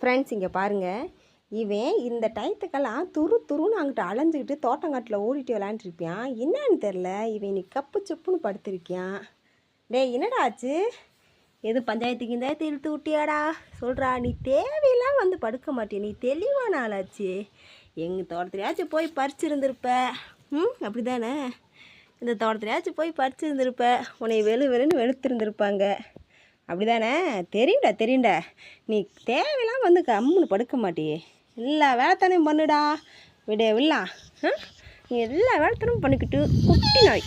Friends இங்கே பாருங்கள், இவன் இந்த டயத்துக்கெல்லாம் துருன்னு அங்கிட்ட அலைஞ்சிக்கிட்டு தோட்டங்காட்டில் ஓடிட்டு விளாண்டுருப்பியான். என்னன்னு தெரில, இவன் இன்னைக்கு கப்பு செப்புன்னு படுத்திருக்கியான். டேய் என்னடா ஆச்சு? எது பஞ்சாயத்துக்கு இந்த இழுத்து விட்டியாடா? சொல்கிறா, நீ தேவையெல்லாம் வந்து படுக்க மாட்டிய, நீ தெளிவான ஆளாச்சு. எங்கள் தோட்டத்துலையாச்சும் போய் பறிச்சிருந்துருப்ப. அப்படி தானே? இந்த தோட்டத்துலையாச்சும் போய் பறிச்சிருந்துருப்ப, உன்னை வெளுன்னு வெளுத்திருந்துருப்பாங்க. அப்படி தானே? தெரியும்டா. நீ தேவையெல்லாம் வந்து கம்முன்னு படுக்க மாட்டியே. எல்லா வேலைத்தனையும் பண்ணுடா. விடலாம். நீ எல்லா வேலைத்தனமும் பண்ணிக்கிட்டு குட்டி நாய்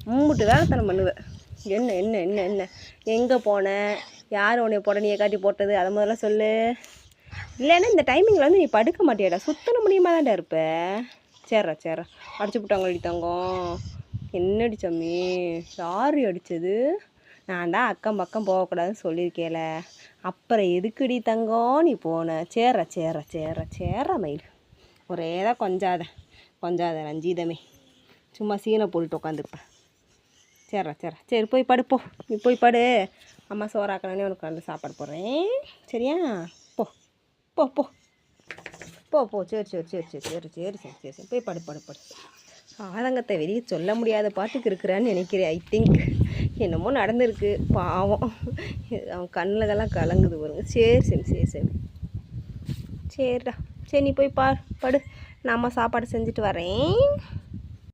மூட்டு வேலைத்தனம் பண்ணுவேன். என்ன எங்கே போனேன்? யார் உன்னை புடனியை காட்டி போட்டது? அதை முதல்ல சொல்லு. இல்லைன்னா இந்த டைமிங்கில் வந்து நீ படுக்க மாட்டியாடா. சுத்தன முடியுமா தான்டா இருப்ப. சேரா அடிச்சு விட்டாங்க தங்கம். என்னடி சம்மி? யாரு அடித்தது? நான் தான் அக்கம் பக்கம் போகக்கூடாதுன்னு சொல்லியிருக்கேல. அப்புறம் எதுக்குடி தங்கம் நீ போன? சேர மயில். ஒரே தான் கொஞ்சாத ரஞ்சிதமே. சும்மா சீனை போட்டுட்டு உட்காந்துருப்பேன். சரி போய் படுப்போ. நீ போய் படு. அம்மா சோறாக்கணே உனக்கு வந்து சாப்பாடு போடுறேன். சரியா? போ போ போ போ போ சரி போய் படு. ஆதங்கத்தை வெளியே சொல்ல முடியாத பாட்டுக்கு இருக்கிறான்னு நினைக்கிறேன். ஐ திங்க் என்னமோ நடந்திருக்கு. பாவம், அவன் கண்ணிலலாம் கலங்குது பாருங்க. சரி சரிடா. சரி நீ போய் படு. நான் அம்மா சாப்பாடு செஞ்சுட்டு வரேன்.